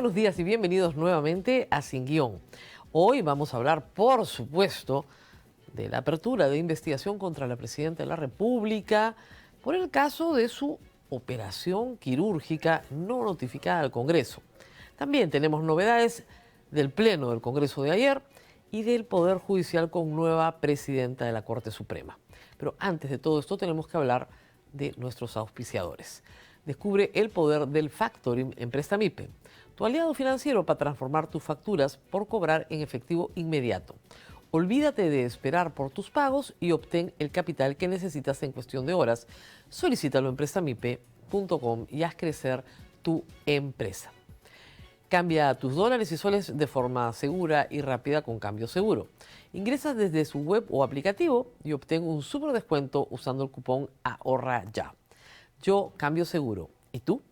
Buenos días y bienvenidos nuevamente a Sin Guión. Hoy vamos a hablar, por supuesto, de la apertura de investigación contra la presidenta de la República por el caso de su operación quirúrgica no notificada al Congreso. También tenemos novedades del Pleno del Congreso de ayer y del Poder Judicial con nueva presidenta de la Corte Suprema. Pero antes de todo esto tenemos que hablar de nuestros auspiciadores. Descubre el poder del factoring en Prestamipe, tu aliado financiero para transformar tus facturas por cobrar en efectivo inmediato. Olvídate de esperar por tus pagos y obtén el capital que necesitas en cuestión de horas. Solicítalo en prestamipe.com y haz crecer tu empresa. Cambia tus dólares y soles de forma segura y rápida con Cambio Seguro. Ingresas desde su web o aplicativo y obtén un súper descuento usando el cupón Ahorra Ya. Yo Cambio Seguro. ¿Y tú?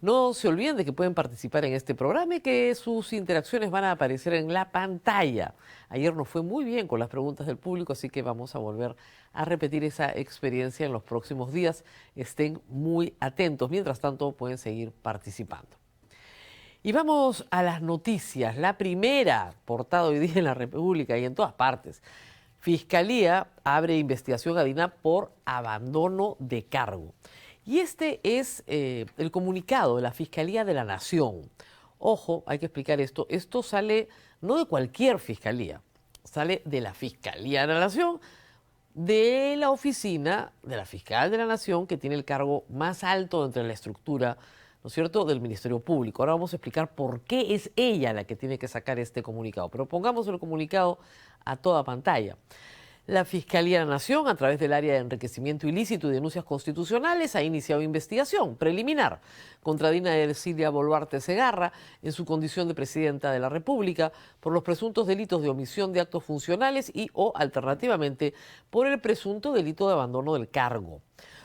No se olviden de que pueden participar en este programa y que sus interacciones van a aparecer en la pantalla. Ayer nos fue muy bien con las preguntas del público, así que vamos a volver a repetir esa experiencia en los próximos días. Estén muy atentos. Mientras tanto, pueden seguir participando. Y vamos a las noticias. La primera, portada hoy día en la República y en todas partes. Fiscalía abre investigación a DINAP por abandono de cargo. Y este es el comunicado de la Fiscalía de la Nación. Ojo, hay que explicar esto. Esto sale no de cualquier fiscalía, sale de la Fiscalía de la Nación, de la oficina de la Fiscal de la Nación, que tiene el cargo más alto entre la estructura, ¿no es cierto?, del Ministerio Público. Ahora vamos a explicar por qué es ella la que tiene que sacar este comunicado. Pero pongamos el comunicado a toda pantalla. La Fiscalía de la Nación, a través del área de enriquecimiento ilícito y denuncias constitucionales, ha iniciado investigación preliminar contra Dina Ercilia Boluarte Segarra en su condición de presidenta de la República por los presuntos delitos de omisión de actos funcionales y o, alternativamente, por el presunto delito de abandono del cargo.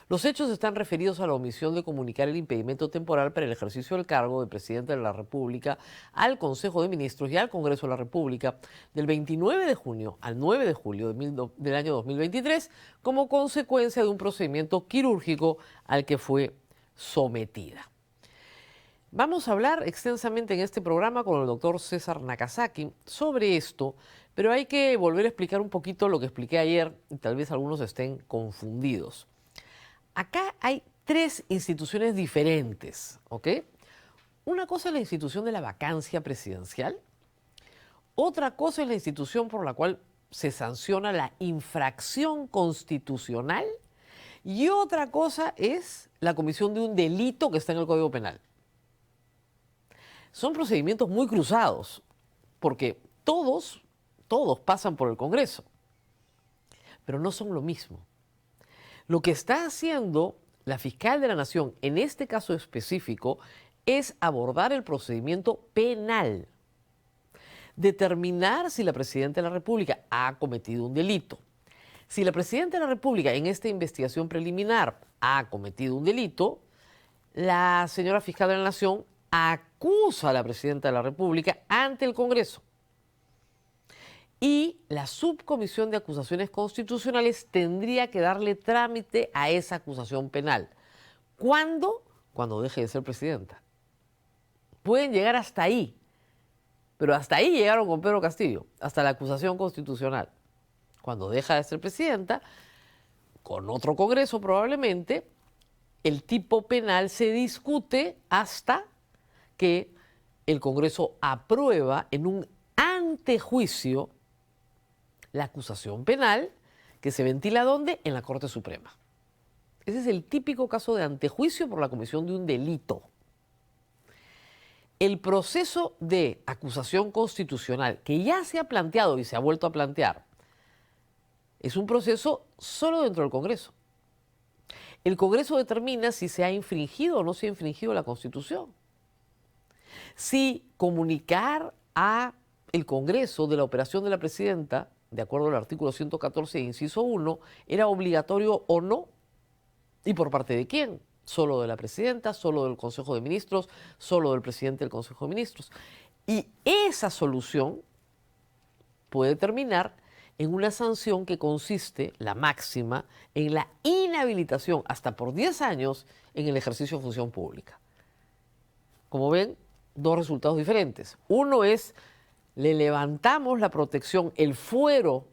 Los hechos están referidos a la omisión de comunicar el impedimento temporal para el ejercicio del cargo de presidente de la República al Consejo de Ministros y al Congreso de la República del 29 de junio al 9 de julio del año 2023 como consecuencia de un procedimiento quirúrgico al que fue sometida. Vamos a hablar extensamente en este programa con el doctor César Nakazaki sobre esto, pero hay que volver a explicar un poquito lo que expliqué ayer y tal vez algunos estén confundidos. Acá hay tres instituciones diferentes, ¿ok? Una cosa es la institución de la vacancia presidencial, otra cosa es la institución por la cual se sanciona la infracción constitucional y otra cosa es la comisión de un delito que está en el Código Penal. Son procedimientos muy cruzados porque todos pasan por el Congreso, pero no son lo mismo. Lo que está haciendo la Fiscal de la Nación en este caso específico es abordar el procedimiento penal, determinar si la Presidenta de la República ha cometido un delito. Si la Presidenta de la República en esta investigación preliminar ha cometido un delito, la señora Fiscal de la Nación acusa a la Presidenta de la República ante el Congreso. Y la subcomisión de acusaciones constitucionales tendría que darle trámite a esa acusación penal. ¿Cuándo? Cuando deje de ser presidenta. Pueden llegar hasta ahí, pero hasta ahí llegaron con Pedro Castillo, hasta la acusación constitucional. Cuando deja de ser presidenta, con otro Congreso probablemente, el tipo penal se discute hasta que el Congreso aprueba en un antejuicio la acusación penal que se ventila ¿dónde? En la Corte Suprema. Ese es el típico caso de antejuicio por la comisión de un delito. El proceso de acusación constitucional que ya se ha planteado y se ha vuelto a plantear es un proceso solo dentro del Congreso. El Congreso determina si se ha infringido o no se ha infringido la Constitución. Si comunicar a el Congreso de la operación de la presidenta, de acuerdo al artículo 114, inciso 1, era obligatorio o no, y por parte de quién, solo de la presidenta, solo del Consejo de Ministros, solo del presidente del Consejo de Ministros. Y esa solución puede terminar en una sanción que consiste, la máxima, en la inhabilitación hasta por 10 años en el ejercicio de función pública. Como ven, dos resultados diferentes. Uno es, le levantamos la protección, el fuero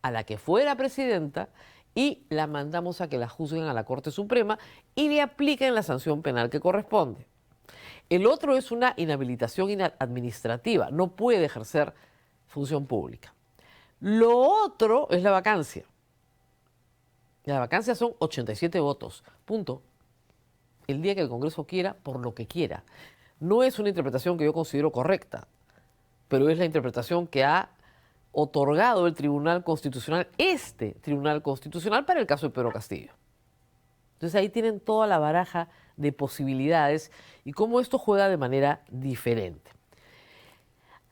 a la que fuera presidenta y la mandamos a que la juzguen a la Corte Suprema y le apliquen la sanción penal que corresponde. El otro es una inhabilitación administrativa, no puede ejercer función pública. Lo otro es la vacancia. La vacancia son 87 votos, punto. El día que el Congreso quiera, por lo que quiera. No es una interpretación que yo considero correcta, pero es la interpretación que ha otorgado el Tribunal Constitucional, este Tribunal Constitucional, para el caso de Pedro Castillo. Entonces ahí tienen toda la baraja de posibilidades y cómo esto juega de manera diferente.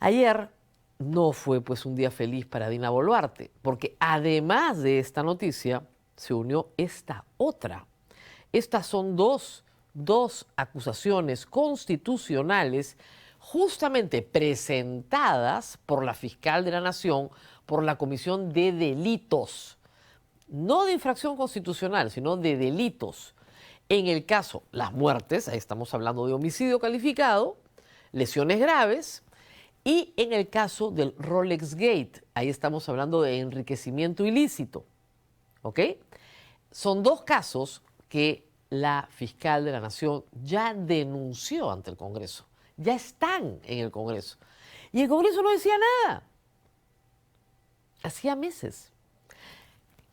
Ayer no fue pues un día feliz para Dina Boluarte, porque además de esta noticia se unió esta otra. Estas son dos acusaciones constitucionales justamente presentadas por la fiscal de la Nación por la comisión de delitos, no de infracción constitucional, sino de delitos. En el caso, las muertes, ahí estamos hablando de homicidio calificado, lesiones graves, y en el caso del Rolex Gate, ahí estamos hablando de enriquecimiento ilícito. ¿Ok? Son dos casos que la fiscal de la Nación ya denunció ante el Congreso. Ya están en el Congreso. Y el Congreso no decía nada. Hacía meses.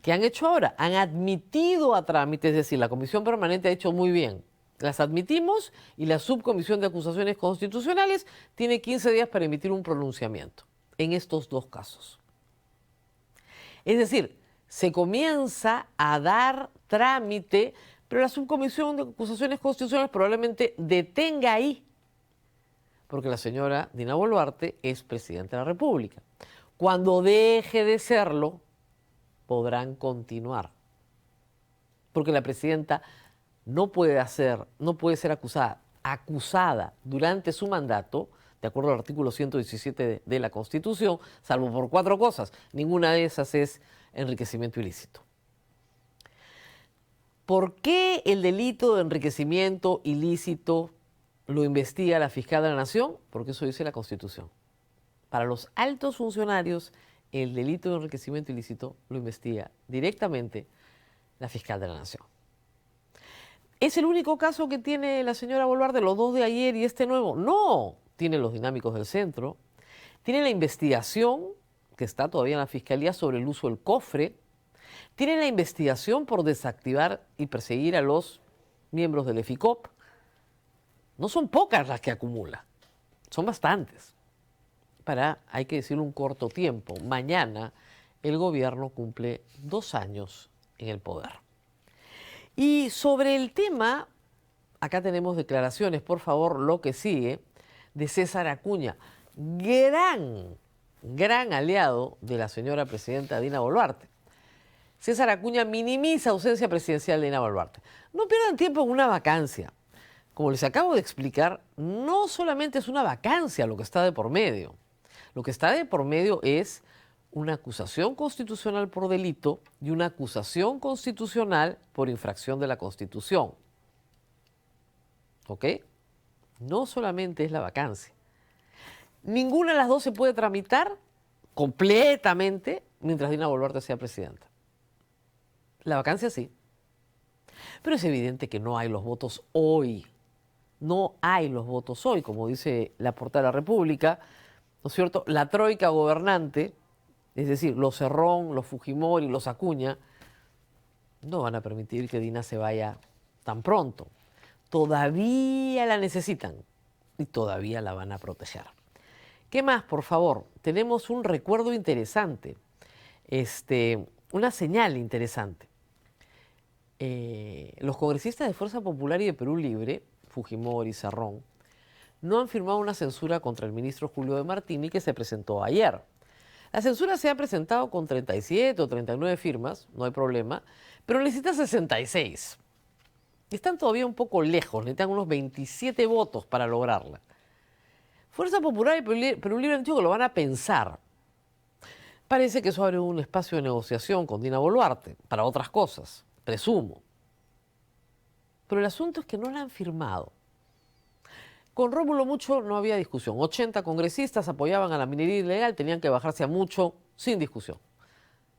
¿Qué han hecho ahora? Han admitido a trámite, es decir, la Comisión Permanente ha hecho muy bien. Las admitimos y la Subcomisión de Acusaciones Constitucionales tiene 15 días para emitir un pronunciamiento en estos dos casos. Es decir, se comienza a dar trámite, pero la Subcomisión de Acusaciones Constitucionales probablemente detenga ahí, porque la señora Dina Boluarte es presidenta de la República. Cuando deje de serlo, podrán continuar, porque la presidenta no puede ser acusada durante su mandato, de acuerdo al artículo 117 de la Constitución, salvo por 4 cosas. Ninguna de esas es enriquecimiento ilícito. ¿Por qué el delito de enriquecimiento ilícito lo investiga la fiscal de la Nación? Porque eso dice la Constitución. Para los altos funcionarios, el delito de enriquecimiento ilícito lo investiga directamente la fiscal de la Nación. ¿Es el único caso que tiene la señora Boluarte, los dos de ayer y este nuevo? No, tiene los dinámicos del centro, tiene la investigación que está todavía en la Fiscalía sobre el uso del cofre, tiene la investigación por desactivar y perseguir a los miembros del EFICOP. No son pocas las que acumula, son bastantes. Hay que decirlo, un corto tiempo. Mañana el gobierno cumple 2 años en el poder. Y sobre el tema, acá tenemos declaraciones, por favor, lo que sigue, de César Acuña, gran aliado de la señora presidenta Dina Boluarte. César Acuña minimiza ausencia presidencial de Dina Boluarte. No pierdan tiempo en una vacancia. Como les acabo de explicar, no solamente es una vacancia lo que está de por medio. Lo que está de por medio es una acusación constitucional por delito y una acusación constitucional por infracción de la Constitución. ¿Ok? No solamente es la vacancia. Ninguna de las dos se puede tramitar completamente mientras Dina Boluarte sea presidenta. La vacancia sí. Pero es evidente que no hay los votos hoy. No hay los votos hoy, como dice la portada de la República, ¿no es cierto? La troika gobernante, es decir, los Cerrón, los Fujimori, los Acuña, no van a permitir que Dina se vaya tan pronto. Todavía la necesitan y todavía la van a proteger. ¿Qué más, por favor? Tenemos un recuerdo interesante, una señal interesante. Los congresistas de Fuerza Popular y de Perú Libre, Fujimori, Cerrón, no han firmado una censura contra el ministro Julio de Martini que se presentó ayer. La censura se ha presentado con 37 o 39 firmas, no hay problema, pero necesita 66. Están todavía un poco lejos, necesitan unos 27 votos para lograrla. Fuerza Popular y Perú Libre han dicho que lo van a pensar. Parece que eso abre un espacio de negociación con Dina Boluarte para otras cosas, presumo. Pero el asunto es que no la han firmado. Con Rómulo Mucho no había discusión. 80 congresistas apoyaban a la minería ilegal, tenían que bajarse a Mucho sin discusión.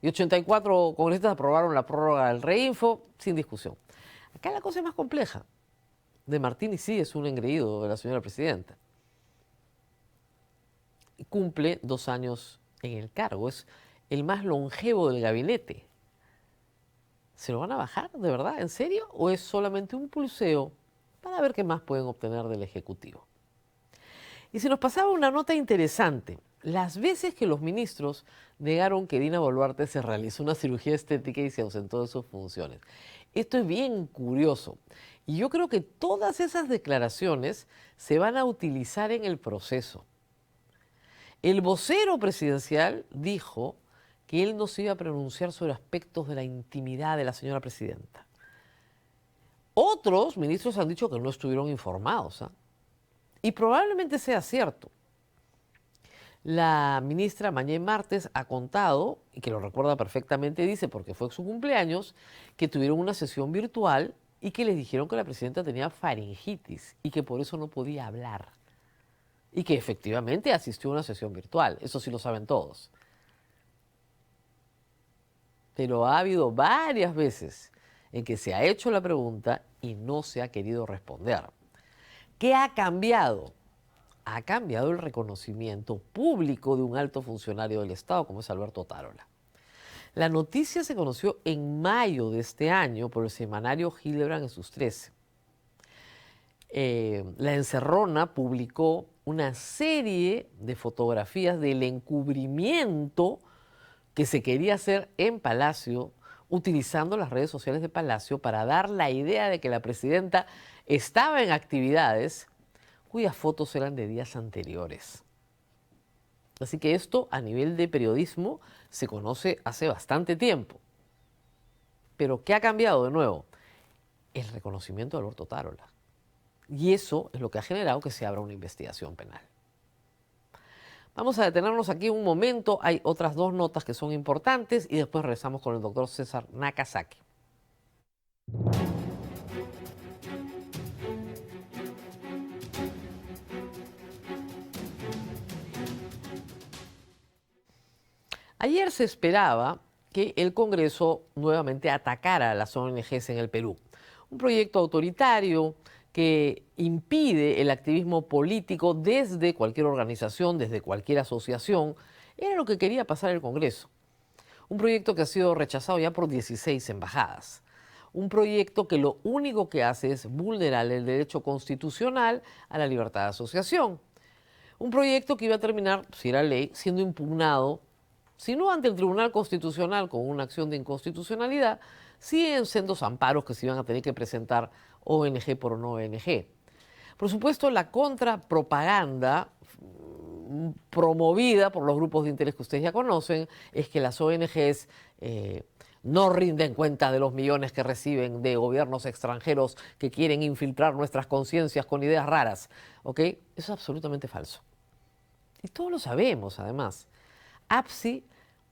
Y 84 congresistas aprobaron la prórroga del Reinfo sin discusión. Acá la cosa es más compleja. De Martini sí es un engreído de la señora presidenta. Y cumple 2 años en el cargo. Es el más longevo del gabinete. ¿Se lo van a bajar de verdad? ¿En serio? ¿O es solamente un pulseo para ver qué más pueden obtener del Ejecutivo? Y se nos pasaba una nota interesante. Las veces que los ministros negaron que Dina Boluarte se realizó una cirugía estética y se ausentó de sus funciones. Esto es bien curioso. Y yo creo que todas esas declaraciones se van a utilizar en el proceso. El vocero presidencial dijo que él no se iba a pronunciar sobre aspectos de la intimidad de la señora presidenta. Otros ministros han dicho que no estuvieron informados, ¿eh? Y probablemente sea cierto. La ministra Mañé Martes ha contado, y que lo recuerda perfectamente, dice, porque fue su cumpleaños, que tuvieron una sesión virtual y que les dijeron que la presidenta tenía faringitis y que por eso no podía hablar. Y que efectivamente asistió a una sesión virtual, eso sí lo saben todos. Pero ha habido varias veces en que se ha hecho la pregunta y no se ha querido responder. ¿Qué ha cambiado? Ha cambiado el reconocimiento público de un alto funcionario del Estado como es Alberto Otárola. La noticia se conoció en mayo de este año por el semanario Hildebrand en sus 13. La Encerrona publicó una serie de fotografías del encubrimiento que se quería hacer en Palacio, utilizando las redes sociales de Palacio para dar la idea de que la presidenta estaba en actividades cuyas fotos eran de días anteriores. Así que esto a nivel de periodismo se conoce hace bastante tiempo. Pero ¿qué ha cambiado de nuevo? El reconocimiento de Alberto Otárola. Y eso es lo que ha generado que se abra una investigación penal. Vamos a detenernos aquí un momento. Hay otras 2 notas que son importantes y después regresamos con el doctor César Nakazaki. Ayer se esperaba que el Congreso nuevamente atacara a las ONGs en el Perú. Un proyecto autoritario que impide el activismo político desde cualquier organización, desde cualquier asociación, era lo que quería pasar el Congreso. Un proyecto que ha sido rechazado ya por 16 embajadas. Un proyecto que lo único que hace es vulnerar el derecho constitucional a la libertad de asociación. Un proyecto que iba a terminar, si era ley, siendo impugnado, si no ante el Tribunal Constitucional con una acción de inconstitucionalidad, sí en sendos amparos que se iban a tener que presentar ONG por no ONG. Por supuesto, la contrapropaganda promovida por los grupos de interés que ustedes ya conocen es que las ONGs no rinden cuenta de los millones que reciben de gobiernos extranjeros que quieren infiltrar nuestras conciencias con ideas raras. ¿Ok? Eso es absolutamente falso. Y todos lo sabemos, además. APSI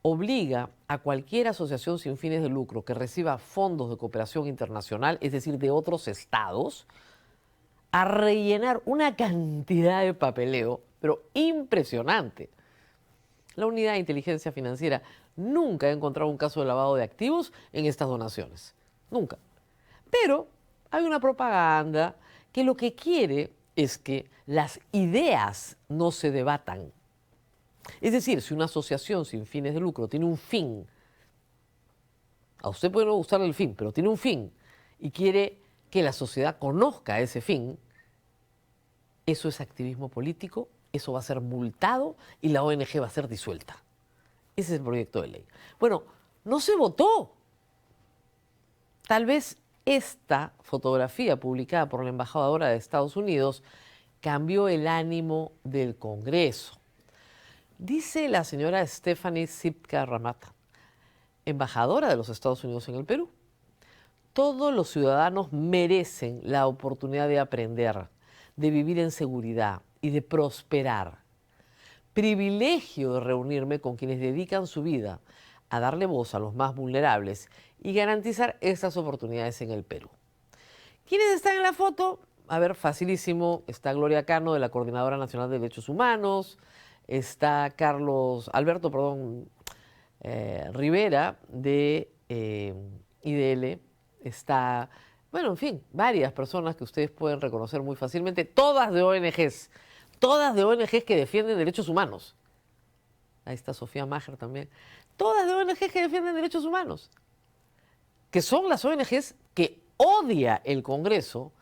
obliga a cualquier asociación sin fines de lucro que reciba fondos de cooperación internacional, es decir, de otros estados, a rellenar una cantidad de papeleo, pero impresionante. La Unidad de Inteligencia Financiera nunca ha encontrado un caso de lavado de activos en estas donaciones. Nunca. Pero hay una propaganda que lo que quiere es que las ideas no se debatan. Es decir, si una asociación sin fines de lucro tiene un fin, a usted puede no gustarle el fin, pero tiene un fin y quiere que la sociedad conozca ese fin, eso es activismo político, eso va a ser multado y la ONG va a ser disuelta. Ese es el proyecto de ley. Bueno, no se votó. Tal vez esta fotografía publicada por la embajadora de Estados Unidos cambió el ánimo del Congreso. Dice la señora Stephanie Sipka Ramata, embajadora de los Estados Unidos en el Perú: todos los ciudadanos merecen la oportunidad de aprender, de vivir en seguridad y de prosperar. Privilegio de reunirme con quienes dedican su vida a darle voz a los más vulnerables y garantizar estas oportunidades en el Perú. ¿Quiénes están en la foto? a ver, facilísimo, está Gloria Cano de la Coordinadora Nacional de Derechos Humanos, está Alberto, Rivera de IDL, está, bueno, en fin, varias personas que ustedes pueden reconocer muy fácilmente, todas de ONGs que defienden derechos humanos. Ahí está Sofía Maher también. Todas de ONGs que defienden derechos humanos, que son las ONGs que odia el Congreso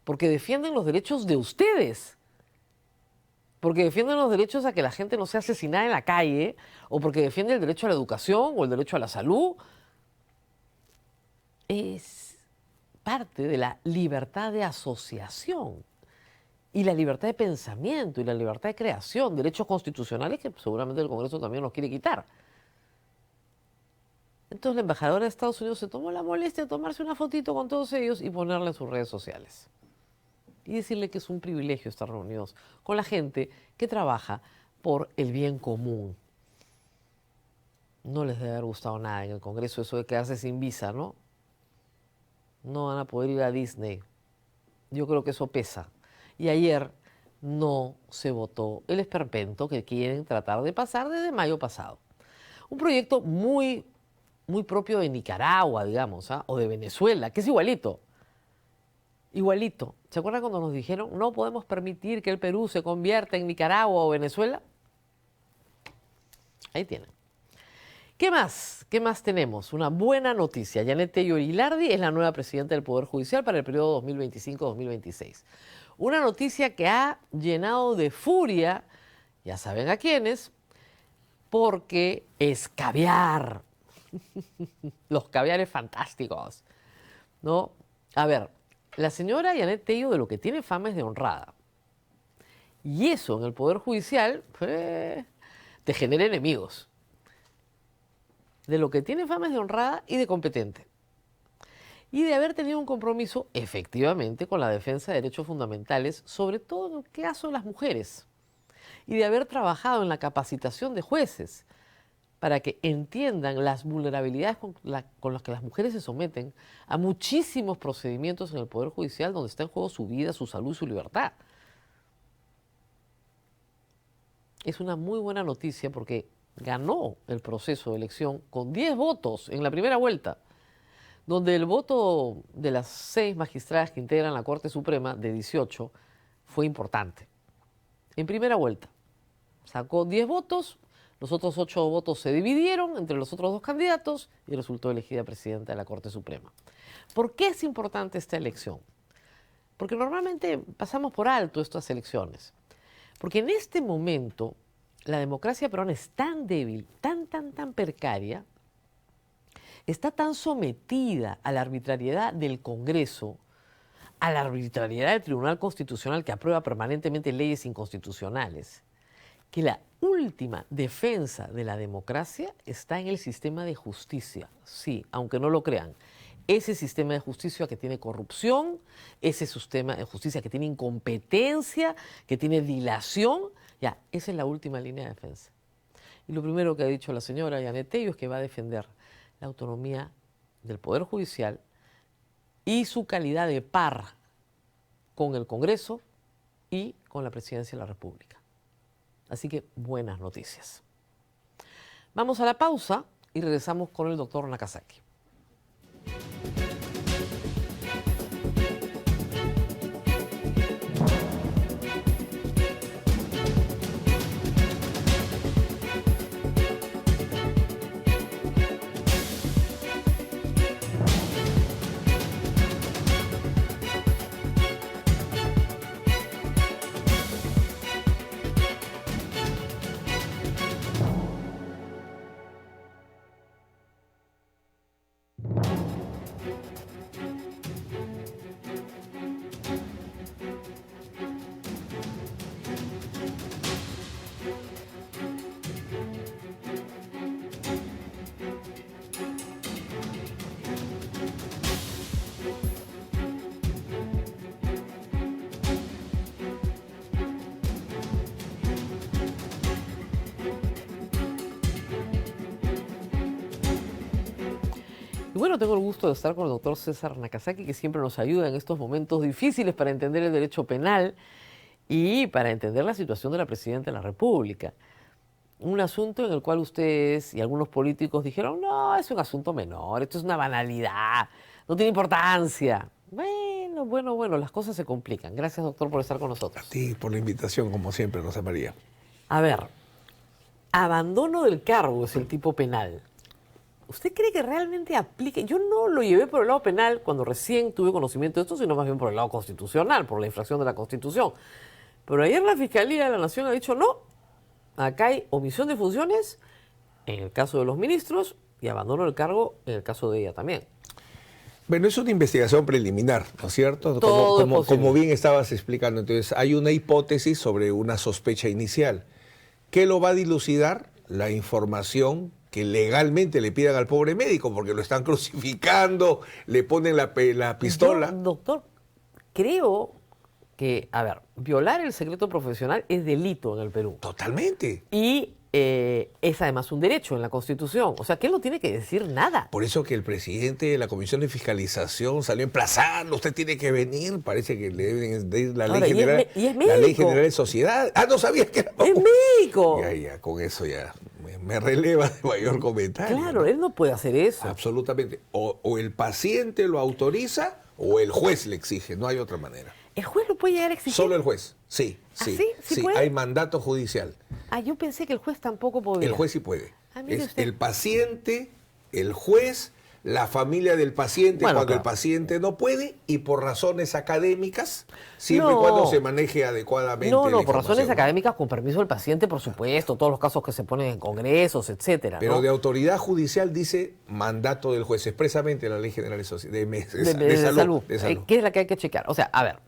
porque defienden los derechos de ustedes, porque defienden los derechos a que la gente no sea asesinada en la calle, o porque defienden el derecho a la educación o el derecho a la salud. Es parte de la libertad de asociación y la libertad de pensamiento y la libertad de creación, derechos constitucionales que seguramente el Congreso también nos quiere quitar. Entonces la embajadora de Estados Unidos se tomó la molestia de tomarse una fotito con todos ellos y ponerla en sus redes sociales. Y decirle que es un privilegio estar reunidos con la gente que trabaja por el bien común. No les debe haber gustado nada en el Congreso eso de quedarse sin visa, ¿no? No van a poder ir a Disney. Yo creo que eso pesa. Y ayer no se votó el esperpento que quieren tratar de pasar desde mayo pasado. Un proyecto muy propio de Nicaragua, digamos, ¿ah? O de Venezuela, que es igualito. Igualito. ¿Se acuerdan cuando nos dijeron no podemos permitir que el Perú se convierta en Nicaragua o Venezuela? Ahí tienen. ¿Qué más? ¿Qué más tenemos? Una buena noticia. Yanet Tello Ilardi es la nueva presidenta del Poder Judicial para el periodo 2025-2026. Una noticia que ha llenado de furia, ya saben a quiénes, porque es caviar. Los caviares fantásticos, ¿no? A ver, la señora Yanet Tello de lo que tiene fama es de honrada. Y eso en el Poder Judicial te genera enemigos. De lo que tiene fama es de honrada y de competente. Y de haber tenido un compromiso, efectivamente, con la defensa de derechos fundamentales, sobre todo en el caso de las mujeres. Y de haber trabajado en la capacitación de jueces para que entiendan las vulnerabilidades con las que las mujeres se someten a muchísimos procedimientos en el Poder Judicial donde está en juego su vida, su salud y su libertad. Es una muy buena noticia porque ganó el proceso de elección con 10 votos en la primera vuelta, donde el voto de las 6 magistradas que integran la Corte Suprema, de 18, fue importante. En primera vuelta, sacó 10 votos, los otros 8 votos se dividieron entre los otros 2 candidatos y resultó elegida presidenta de la Corte Suprema. ¿Por qué es importante esta elección? Porque normalmente pasamos por alto estas elecciones. Porque en este momento la democracia peruana es tan débil, tan precaria, está tan sometida a la arbitrariedad del Congreso, a la arbitrariedad del Tribunal Constitucional que aprueba permanentemente leyes inconstitucionales, que la última defensa de la democracia está en el sistema de justicia. Sí, aunque no lo crean. Ese sistema de justicia que tiene corrupción, ese sistema de justicia que tiene incompetencia, que tiene dilación, ya, esa es la última línea de defensa. Y lo primero que ha dicho la señora Yanet Tello es que va a defender la autonomía del Poder Judicial y su calidad de par con el Congreso y con la Presidencia de la República. Así que buenas noticias. Vamos a la pausa y regresamos con el doctor Nakazaki. Y bueno, tengo el gusto de estar con el doctor César Nakazaki, que siempre nos ayuda en estos momentos difíciles para entender el derecho penal y para entender la situación de la Presidenta de la República. Un asunto en el cual ustedes y algunos políticos dijeron, no, es un asunto menor, esto es una banalidad, no tiene importancia. Bueno, las cosas se complican. Gracias, doctor, por estar con nosotros. A ti por la invitación, como siempre, Rosa María. A ver, abandono del cargo es el tipo penal. ¿Usted cree que realmente aplique? Yo no lo llevé por el lado penal cuando recién tuve conocimiento de esto, sino más bien por el lado constitucional, por la infracción de la Constitución. Pero ayer la Fiscalía de la Nación ha dicho no. Acá hay omisión de funciones en el caso de los ministros y abandono del cargo en el caso de ella también. Bueno, es una investigación preliminar, ¿no es cierto? Como bien estabas explicando, entonces hay una hipótesis sobre una sospecha inicial. ¿Qué lo va a dilucidar? La información que legalmente le pidan al pobre médico, porque lo están crucificando, le ponen la pistola. Yo, doctor, creo que, a ver, violar el secreto profesional es delito en el Perú. Totalmente. Y es además un derecho en la Constitución. O sea, que él no tiene que decir nada. Por eso que el presidente de la Comisión de Fiscalización salió a emplazarlo, usted tiene que venir, parece que le deben de ir la ley general. Y es la ley general de sociedad. Ah, no sabías que era. ¡Es médico! Ya, con eso ya me releva de mayor comentario. Claro, ¿no? Él no puede hacer eso. Absolutamente. O el paciente lo autoriza o el juez le exige, no hay otra manera. ¿El juez lo puede llegar a exigir? Solo el juez, sí. ¿Sí puede? Hay mandato judicial. Yo pensé que el juez tampoco podía. El juez sí puede. Mire Es usted. el paciente, el juez, la familia del paciente cuando el paciente no puede y por razones académicas, siempre y cuando se maneje adecuadamente la por razones información, ¿no? académicas, con permiso del paciente, por supuesto, todos los casos que se ponen en congresos, etcétera. Pero ¿no? de autoridad judicial dice mandato del juez, expresamente en la Ley General de Salud. ¿Qué es la que hay que checar? O sea, a ver,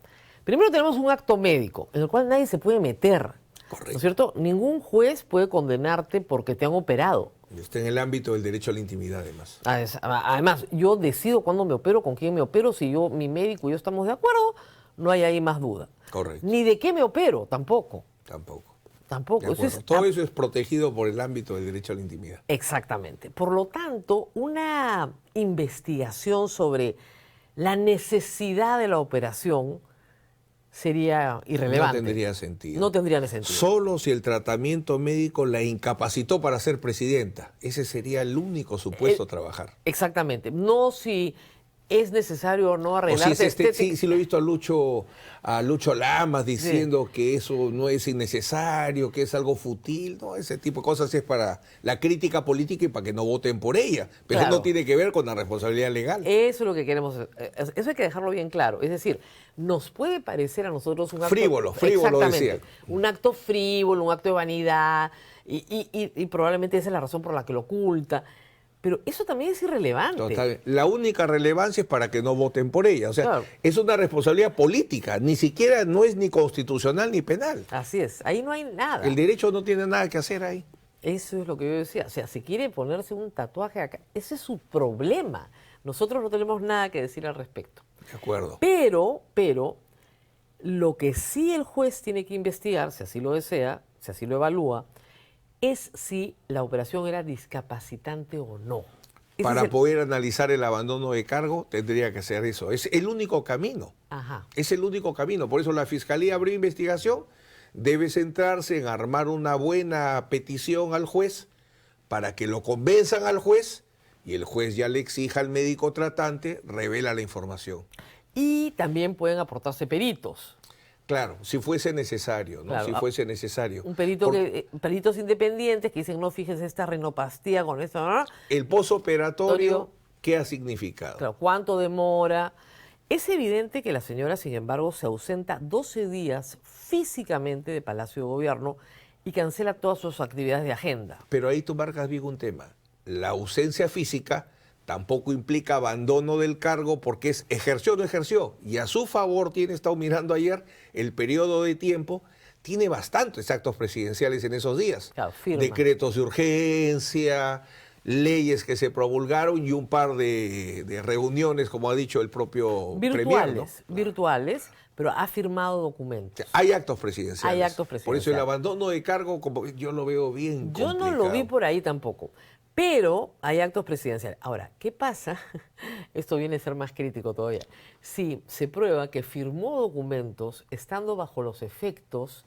primero tenemos un acto médico en el cual nadie se puede meter. Correcto. ¿No es cierto? Ningún juez puede condenarte porque te han operado. Está en el ámbito del derecho a la intimidad, además. Además, yo decido cuándo me opero, con quién me opero, si mi médico y yo estamos de acuerdo, no hay ahí más duda. Correcto. Ni de qué me opero, tampoco. Tampoco. Todo eso es protegido por el ámbito del derecho a la intimidad. Exactamente. Por lo tanto, una investigación sobre la necesidad de la operación sería irrelevante. No tendría sentido. No tendría sentido. Solo si el tratamiento médico la incapacitó para ser presidenta. Ese sería el único supuesto a trabajar. Exactamente. No si es necesario o no arreglarse si lo he visto a Lucho Lamas diciendo que eso no es innecesario, que es algo fútil. No, ese tipo de cosas es para la crítica política y para que no voten por ella. Pero no tiene que ver con la responsabilidad legal. Eso es lo que queremos. Eso hay que dejarlo bien claro. Es decir, nos puede parecer a nosotros un acto frívolo decía. Un acto frívolo, un acto de vanidad, y probablemente esa es la razón por la que lo oculta. Pero eso también es irrelevante. Total. La única relevancia es para que no voten por ella. O sea, es una responsabilidad política. Ni siquiera no es ni constitucional ni penal. Así es. Ahí no hay nada. El derecho no tiene nada que hacer ahí. Eso es lo que yo decía. O sea, si quiere ponerse un tatuaje acá, ese es su problema. Nosotros no tenemos nada que decir al respecto. De acuerdo. Pero, lo que sí el juez tiene que investigar, si así lo desea, si así lo evalúa, es si la operación era discapacitante o no. Para poder analizar el abandono de cargo, tendría que ser eso. Es el único camino. Ajá. Es el único camino. Por eso la Fiscalía abrió investigación. Debe centrarse en armar una buena petición al juez para que lo convenzan al juez y el juez ya le exija al médico tratante, revela la información. Y también pueden aportarse peritos. Claro, si fuese necesario, ¿no? Claro, si fuese necesario. Peritos independientes que dicen, no, fíjese esta rinopastía con esto, ¿no? El posoperatorio, ¿qué ha significado? Claro, ¿cuánto demora? Es evidente que la señora, sin embargo, se ausenta 12 días físicamente de Palacio de Gobierno y cancela todas sus actividades de agenda. Pero ahí tú marcas bien un tema. La ausencia física tampoco implica abandono del cargo porque es ejerció o no ejerció. Y a su favor tiene, estado mirando ayer, el periodo de tiempo, tiene bastantes actos presidenciales en esos días. Claro, firma. Decretos de urgencia, leyes que se promulgaron y un par de reuniones, como ha dicho el propio premier, ¿no? Virtuales, pero ha firmado documentos. Hay actos presidenciales. Hay actos presidenciales. Por eso el abandono de cargo, como yo lo veo bien Yo complicado. no lo vi por ahí tampoco. Pero hay actos presidenciales. Ahora, ¿qué pasa? Esto viene a ser más crítico todavía. Si se prueba que firmó documentos estando bajo los efectos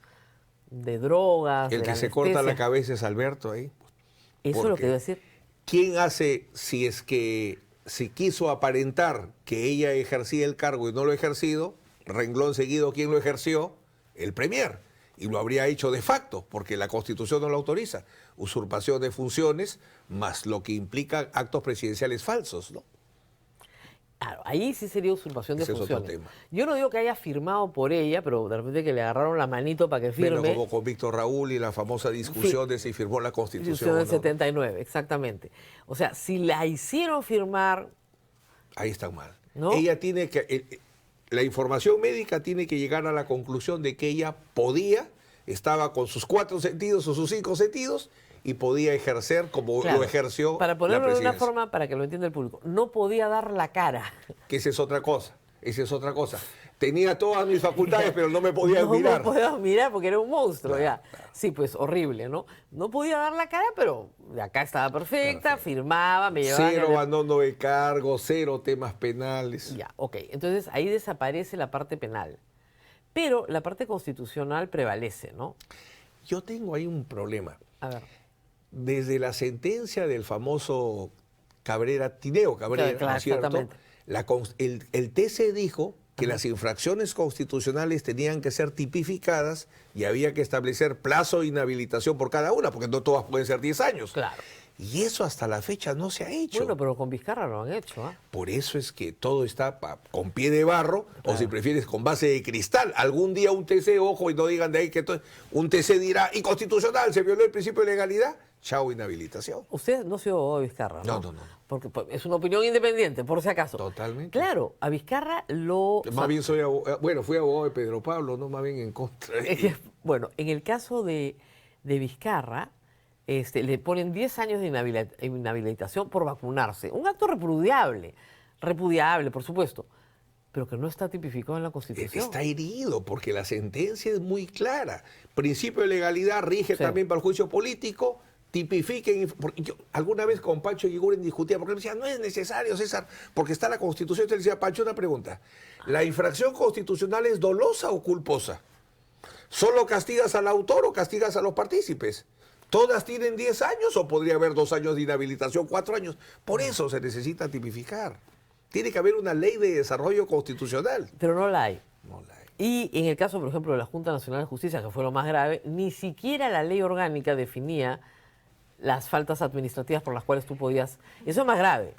de drogas, El de que se corta la cabeza es Alberto ahí. Eso es lo que iba a decir. ¿Quién hace si quiso aparentar que ella ejercía el cargo y no lo ha ejercido? Renglón seguido, ¿quién lo ejerció? El premier. Y lo habría hecho de facto, porque la Constitución no lo autoriza. Usurpación de funciones, más lo que implica actos presidenciales falsos, ¿no? Claro, ahí sí sería usurpación de funciones. Es otro tema. Yo no digo que haya firmado por ella, pero de repente que le agarraron la manito para que firme. Bueno, como con Víctor Raúl y la famosa discusión de si firmó la Constitución del 79, exactamente. O sea, si la hicieron firmar... Ahí está mal. ¿No? Ella tiene que... La información médica tiene que llegar a la conclusión de que ella estaba con sus 4 sentidos o sus 5 sentidos y podía ejercer como lo ejerció para ponerlo la de una forma para que lo entienda el público, no podía dar la cara. Que esa es otra cosa, Tenía todas mis facultades, pero no me podía mirar. No me podía mirar porque era un monstruo, claro, ya. Claro. Sí, pues horrible, ¿no? No podía dar la cara, pero de acá estaba perfecta, firmaba, me llevaba... 0 abandono de cargo, 0 temas penales. Ya, ok. Entonces ahí desaparece la parte penal. Pero la parte constitucional prevalece, ¿no? Yo tengo ahí un problema. A ver. Desde la sentencia del famoso Tineo Cabrera, claro, ¿no es cierto? El TC dijo que las infracciones constitucionales tenían que ser tipificadas y había que establecer plazo de inhabilitación por cada una, porque no todas pueden ser 10 años. Claro. Y eso hasta la fecha no se ha hecho. Bueno, pero con Vizcarra lo han hecho. Por eso es que todo está con pie de barro, claro, o si prefieres con base de cristal. Algún día un TC, ojo, y no digan de ahí que un TC dirá, inconstitucional, se violó el principio de legalidad, chao, inhabilitación. Usted no se abogado de Vizcarra, ¿no? No. Porque es una opinión independiente, por si acaso. Totalmente. Claro, a Vizcarra lo... Más bien fui abogado de Pedro Pablo, no más bien en contra de él. Bueno, en el caso de Vizcarra... le ponen 10 años de inhabilitación por vacunarse. Un acto repudiable, por supuesto, pero que no está tipificado en la Constitución. Está herido porque la sentencia es muy clara. Principio de legalidad rige también para el juicio político, tipifiquen. Alguna vez con Pancho Yiguren discutía, porque él decía, no es necesario, César, porque está la Constitución. Entonces le decía, Pancho, una pregunta. ¿La infracción constitucional es dolosa o culposa? ¿Solo castigas al autor o castigas a los partícipes? ¿Todas tienen 10 años o podría haber 2 años de inhabilitación, 4 años? Por eso se necesita tipificar. Tiene que haber una ley de desarrollo constitucional. Pero no la hay. No la hay. Y en el caso, por ejemplo, de la Junta Nacional de Justicia, que fue lo más grave, ni siquiera la ley orgánica definía las faltas administrativas por las cuales tú podías... Eso es más grave.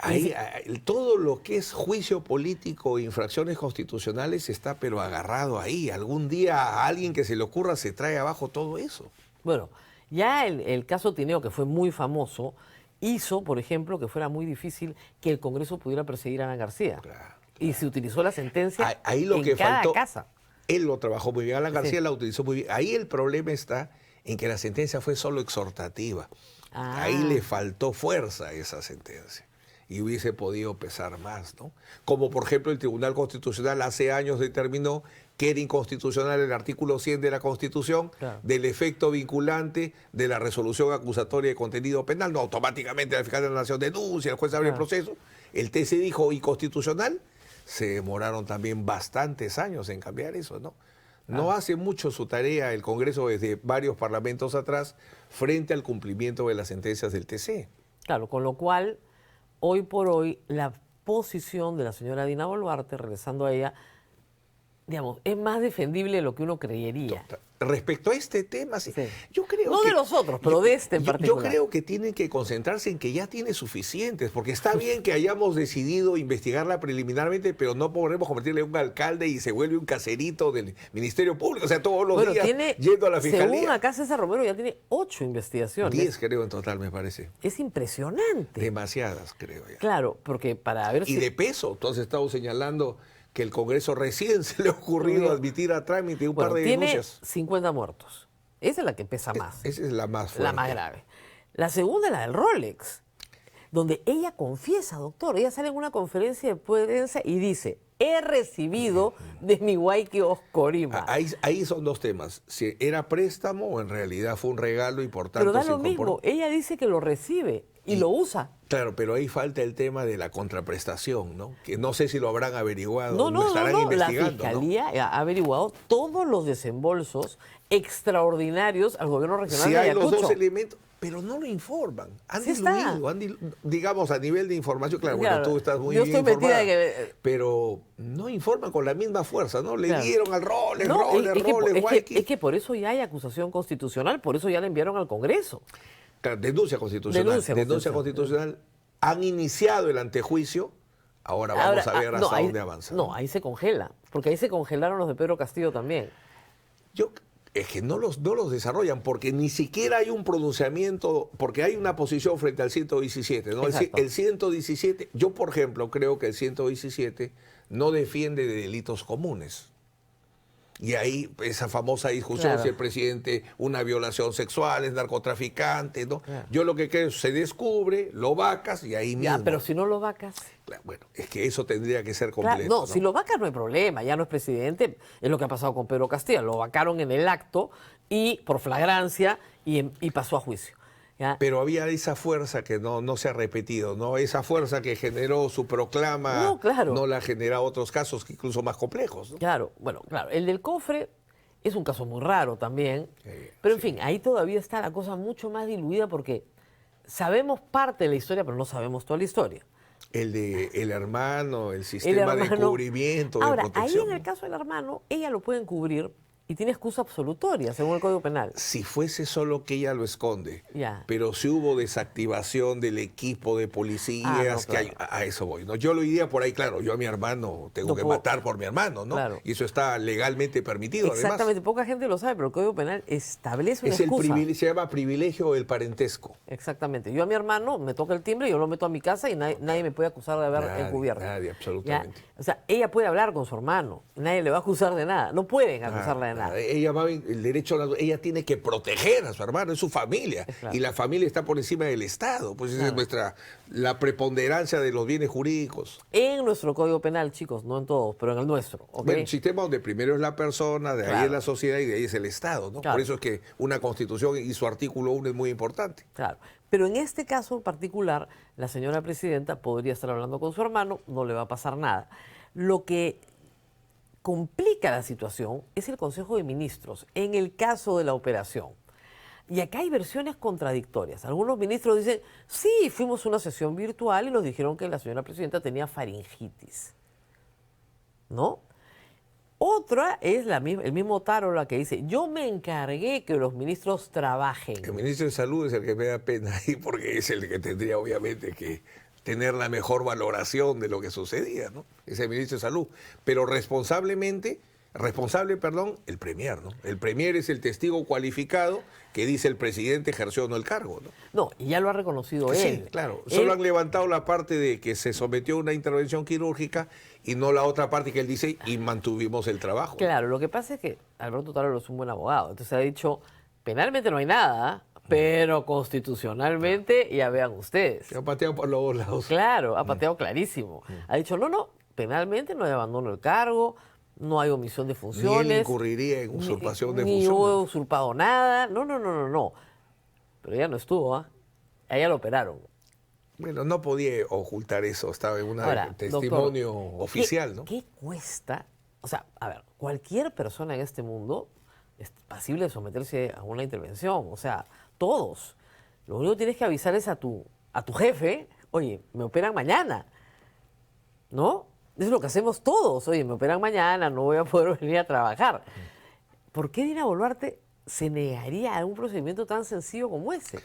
Todo lo que es juicio político e infracciones constitucionales está pero agarrado ahí. Algún día a alguien que se le ocurra se trae abajo todo eso. Bueno... Ya el caso Tineo, que fue muy famoso, hizo, por ejemplo, que fuera muy difícil que el Congreso pudiera perseguir a Ana García. Claro. Y se utilizó la sentencia en cada casa. Él lo trabajó muy bien, Alan García la utilizó muy bien. Ahí el problema está en que la sentencia fue solo exhortativa. Ahí le faltó fuerza a esa sentencia. Y hubiese podido pesar más, ¿no? Como por ejemplo el Tribunal Constitucional hace años determinó que era inconstitucional el artículo 100 de la Constitución, claro, del efecto vinculante de la resolución acusatoria de contenido penal. No, automáticamente el fiscal de la Nación denuncia, el juez abre el proceso. El TC dijo inconstitucional. Se demoraron también bastantes años en cambiar eso, ¿no? No hace mucho su tarea el Congreso desde varios parlamentos atrás frente al cumplimiento de las sentencias del TC. Claro, con lo cual, hoy por hoy, la posición de la señora Dina Boluarte, regresando a ella, digamos, es más defendible de lo que uno creería. Respecto a este tema, sí. Yo creo no que, de los otros, pero de este en particular. Yo creo que tienen que concentrarse en que ya tiene suficientes, porque está bien que hayamos decidido investigarla preliminarmente, pero no podremos convertirle en un alcalde y se vuelve un caserito del Ministerio Público, o sea, todos los días yendo a la Fiscalía. Según acá César Romero ya tiene 8 investigaciones. 10 creo en total, me parece. Es impresionante. Demasiadas, creo ya. Claro, porque para ver si... Y de peso, tú has estado señalando que el Congreso recién se le ha ocurrido admitir a trámite un par de denuncias. Tiene 50 muertos. Esa es la que pesa más. Esa es la más fuerte. La más grave. La segunda es la del Rolex, donde ella confiesa, doctor, ella sale en una conferencia de prensa y dice, he recibido de mi Guayqui Oscorima. Ahí son dos temas, si era préstamo o en realidad fue un regalo importante. Pero da lo mismo, ella dice que lo recibe. y lo usa. Claro, pero ahí falta el tema de la contraprestación, ¿no? Que no sé si lo habrán averiguado, No, lo estarán investigando. La Fiscalía ha averiguado todos los desembolsos extraordinarios al gobierno regional de Ayacucho. Si hay los dos elementos, pero no lo informan. Han diluido, digamos, a nivel de información. Claro, bueno, tú estás muy bien informada, pero no informan con la misma fuerza, ¿no? Le dieron al es que por eso ya hay acusación constitucional, por eso ya la enviaron al Congreso. Claro, denuncia constitucional. Han iniciado el antejuicio. Ahora vamos a ver hasta dónde avanza. No, ahí se congela, porque ahí se congelaron los de Pedro Castillo también. Es que no los desarrollan, porque ni siquiera hay un pronunciamiento, porque hay una posición frente al 117, ¿no? El 117, yo por ejemplo creo que el 117 no defiende de delitos comunes. Y ahí esa famosa discusión si el presidente una violación sexual, es narcotraficante, ¿no? Yo lo que creo es se descubre, lo vacas y ahí mismo. Pero si no lo vacas. Bueno, es que eso tendría que ser completo. No, si lo vacas no hay problema, ya no es presidente, es lo que ha pasado con Pedro Castillo, lo vacaron en el acto y por flagrancia y pasó a juicio. ¿Ya? Pero había esa fuerza que no se ha repetido, ¿no? Esa fuerza que generó su proclama, no la genera otros casos incluso más complejos, ¿no? Claro, el del cofre es un caso muy raro también, pero en fin, ahí todavía está la cosa mucho más diluida porque sabemos parte de la historia, pero no sabemos toda la historia. El hermano, el sistema de encubrimiento, de protección. Ahí en el caso del hermano, ella lo puede encubrir y tiene excusa absolutoria, según el Código Penal. Si fuese solo que ella lo esconde, pero si hubo desactivación del equipo de policías, a eso voy, ¿no? Yo lo diría por ahí, claro, yo a mi hermano tengo que matar por mi hermano, ¿no? Claro. Y eso está legalmente permitido, exactamente, además. Poca gente lo sabe, pero el Código Penal establece una excusa. Se llama privilegio del parentesco. Exactamente. Yo a mi hermano me toca el timbre, yo lo meto a mi casa y nadie me puede acusar de haber encubierto. Nadie, absolutamente. ¿Ya? O sea, ella puede hablar con su hermano, nadie le va a acusar de nada, no pueden acusarla de nada. Ella tiene que proteger a su hermano, es su familia, y la familia está por encima del Estado, pues esa es la preponderancia de los bienes jurídicos. En nuestro Código Penal, chicos, no en todos, pero en el nuestro. ¿Okay? Bueno, un sistema donde primero es la persona, de ahí es la sociedad y de ahí es el Estado, ¿no? Por eso es que una Constitución y su artículo 1 es muy importante. Claro, pero en este caso en particular, la señora presidenta podría estar hablando con su hermano, no le va a pasar nada. Lo que complica la situación es el Consejo de Ministros en el caso de la operación. Y acá hay versiones contradictorias. Algunos ministros dicen, sí, fuimos a una sesión virtual y nos dijeron que la señora presidenta tenía faringitis. ¿No? Otra es el mismo Tarola que dice, yo me encargué que los ministros trabajen. El ministro de Salud es el que me da pena ahí porque es el que tendría obviamente que tener la mejor valoración de lo que sucedía, ¿no? Es el ministro de Salud. Pero responsable, el premier, ¿no? El premier es el testigo cualificado que dice el presidente ejerció o no el cargo, ¿no? No, y ya lo ha reconocido él. Sí, claro. Solo han levantado la parte de que se sometió a una intervención quirúrgica y no la otra parte que él dice y mantuvimos el trabajo. Claro, lo que pasa es que Alberto Tarola es un buen abogado. Entonces ha dicho, penalmente no hay nada, pero constitucionalmente, ya vean ustedes. Se ha pateado por los dos lados. Claro, ha pateado clarísimo. Ha dicho, no, penalmente no hay abandono del cargo, no hay omisión de funciones. Ni él incurriría en usurpación de funciones. Ni hubo usurpado nada. No. Pero ella no estuvo, A ella lo operaron. Bueno, no podía ocultar eso, estaba en un testimonio oficial, ¿no? ¿Qué cuesta? O sea, a ver, cualquier persona en este mundo es pasible de someterse a una intervención, o sea, todos. Lo único que tienes que avisar es a tu jefe, oye, me operan mañana, ¿no? Eso es lo que hacemos todos, oye, me operan mañana, no voy a poder venir a trabajar. ¿Por qué Dina Boluarte se negaría a un procedimiento tan sencillo como ese?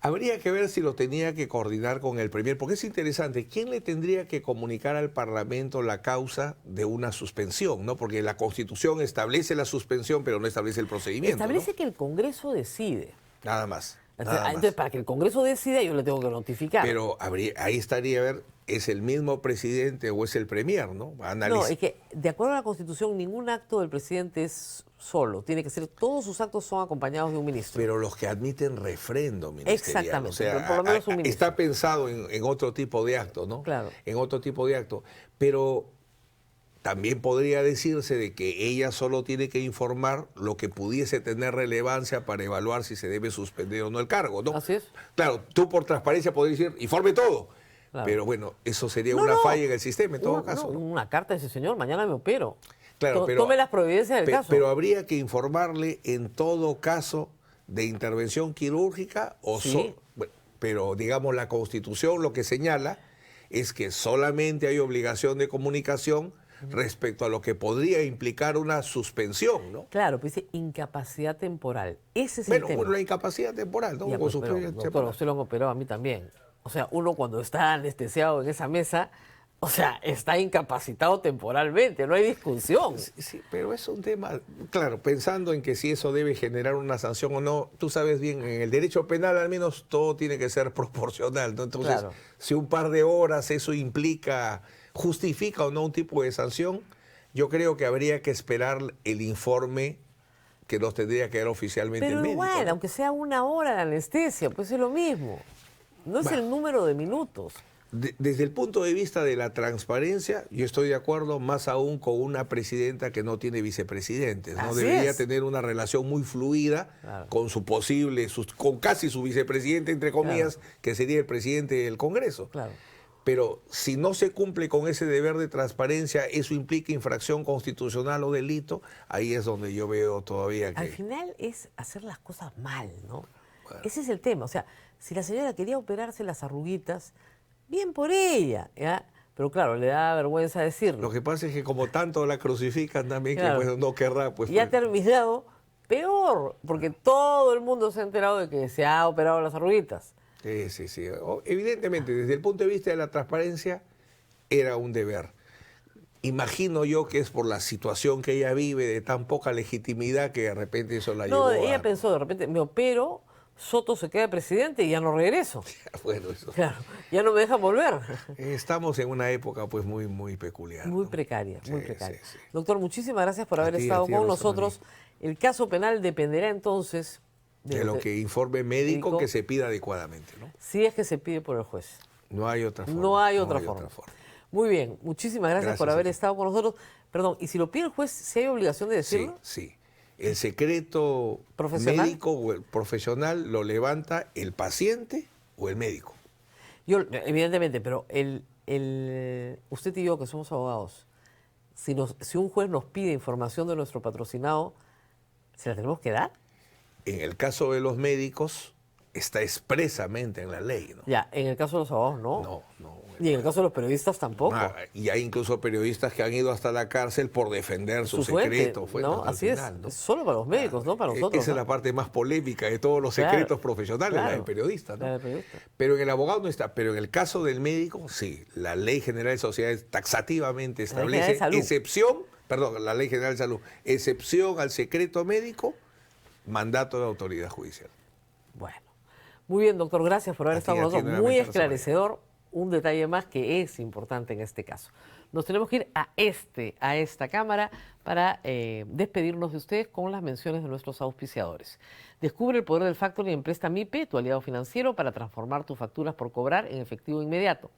Habría que ver si lo tenía que coordinar con el premier, porque es interesante, ¿quién le tendría que comunicar al Parlamento la causa de una suspensión? ¿No? Porque la Constitución establece la suspensión, pero no establece el procedimiento. Establece, ¿no? que el Congreso decide. Nada más. Entonces, para que el Congreso decida, yo le tengo que notificar. Pero ahí estaría a ver, ¿es el mismo presidente o es el premier, no? No, es que de acuerdo a la Constitución, ningún acto del presidente es solo. Tiene que ser, todos sus actos son acompañados de un ministro. Pero los que admiten refrendo ministerial. Exactamente, o sea, por lo menos un ministro. Está pensado en otro tipo de acto, ¿no? Claro. En otro tipo de acto. Pero también podría decirse de que ella solo tiene que informar lo que pudiese tener relevancia para evaluar si se debe suspender o no el cargo, ¿no? Así es. Claro, tú por transparencia podrías decir, informe todo. Claro. Pero bueno, eso sería una falla en el sistema en todo caso. ¿No? Una carta de ese señor, mañana me opero. Claro, pero, tome las providencias del caso. Pero habría que informarle en todo caso de intervención quirúrgica o sí. Bueno, pero digamos la Constitución lo que señala es que solamente hay obligación de comunicación respecto a lo que podría implicar una suspensión, ¿no? Claro, pues dice incapacidad temporal. Ese es el tema. Bueno, la incapacidad temporal, ¿no? Ya, pues, pero, doctor, usted lo han operado a mí también. O sea, uno cuando está anestesiado en esa mesa, o sea, está incapacitado temporalmente, no hay discusión. Sí, pero es un tema, claro, pensando en que si eso debe generar una sanción o no, tú sabes bien, en el derecho penal al menos todo tiene que ser proporcional, ¿no? Entonces, claro, si un par de horas eso justifica o no un tipo de sanción, yo creo que habría que esperar el informe que nos tendría que dar oficialmente el médico. Pero igual, ¿no? Aunque sea una hora de anestesia, pues es lo mismo. No es el número de minutos. Desde el punto de vista de la transparencia, yo estoy de acuerdo, más aún con una presidenta que no tiene vicepresidentes, ¿no? Debería tener una relación muy fluida con su con casi su vicepresidente, entre comillas, que sería el presidente del Congreso. Claro. Pero si no se cumple con ese deber de transparencia, eso implica infracción constitucional o delito, ahí es donde yo veo todavía que... Al final es hacer las cosas mal, ¿no? Bueno. Ese es el tema. O sea, si la señora quería operarse las arruguitas, bien por ella, ¿ya? Pero claro, le da vergüenza decirlo. Lo que pasa es que como tanto la crucifican también, claro, que pues no querrá... Pues, y ha terminado peor, porque todo el mundo se ha enterado de que se ha operado las arruguitas. Sí. Evidentemente, desde el punto de vista de la transparencia, era un deber. Imagino yo que es por la situación que ella vive, de tan poca legitimidad, que de repente eso la llevó a... No, ella pensó, de repente, me opero... Soto se queda presidente y ya no regreso. Bueno, eso. Claro, ya no me dejan volver. Estamos en una época pues muy peculiar. Muy ¿no? precaria, muy precaria. Sí. Doctor, muchísimas gracias por haber estado con nosotros. El caso penal dependerá entonces de lo que informe médico que se pida adecuadamente, ¿no? Si es que se pide por el juez. No hay otra forma. No hay otra forma. Muy bien, muchísimas gracias por haber estado con nosotros. Perdón, y si lo pide el juez, ¿sí hay obligación de decirlo? Sí. El secreto médico o el profesional lo levanta el paciente o el médico. Yo, evidentemente, pero usted y yo, que somos abogados, si un juez nos pide información de nuestro patrocinado, ¿se la tenemos que dar? En el caso de los médicos, está expresamente en la ley, ¿no? Ya, en el caso de los abogados, ¿no? No. Y en el caso de los periodistas tampoco. Y hay incluso periodistas que han ido hasta la cárcel por defender su secreto. ¿no? Así es. ¿No? Es solo para los médicos, no para nosotros. Esa es la parte más polémica de todos los secretos profesionales, la del periodista, ¿no? La del periodista. Pero en el abogado no está. Pero en el caso del médico, sí. La Ley General de Sociedades taxativamente establece la Ley General de Salud, excepción al secreto médico, mandato de autoridad judicial. Bueno. Muy bien, doctor. Gracias por haber estado con nosotros. Muy esclarecedor. Un detalle más que es importante en este caso. Nos tenemos que ir a esta cámara para despedirnos de ustedes con las menciones de nuestros auspiciadores. Descubre el poder del factoring en Presta MIPE, tu aliado financiero, para transformar tus facturas por cobrar en efectivo inmediato.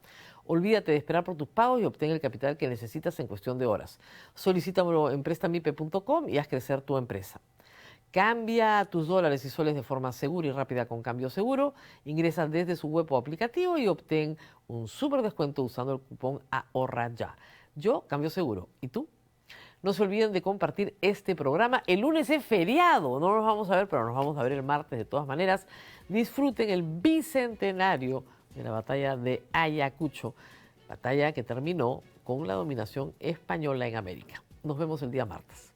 Olvídate de esperar por tus pagos y obtén el capital que necesitas en cuestión de horas. Solicítamelo en prestamipe.com y haz crecer tu empresa. Cambia tus dólares y soles de forma segura y rápida con Cambio Seguro. Ingresa desde su web o aplicativo y obtén un súper descuento usando el cupón AHORRAYA. Yo, Cambio Seguro. ¿Y tú? No se olviden de compartir este programa. El lunes es feriado. No nos vamos a ver, pero nos vamos a ver el martes de todas maneras. Disfruten el bicentenario de la batalla de Ayacucho. Batalla que terminó con la dominación española en América. Nos vemos el día martes.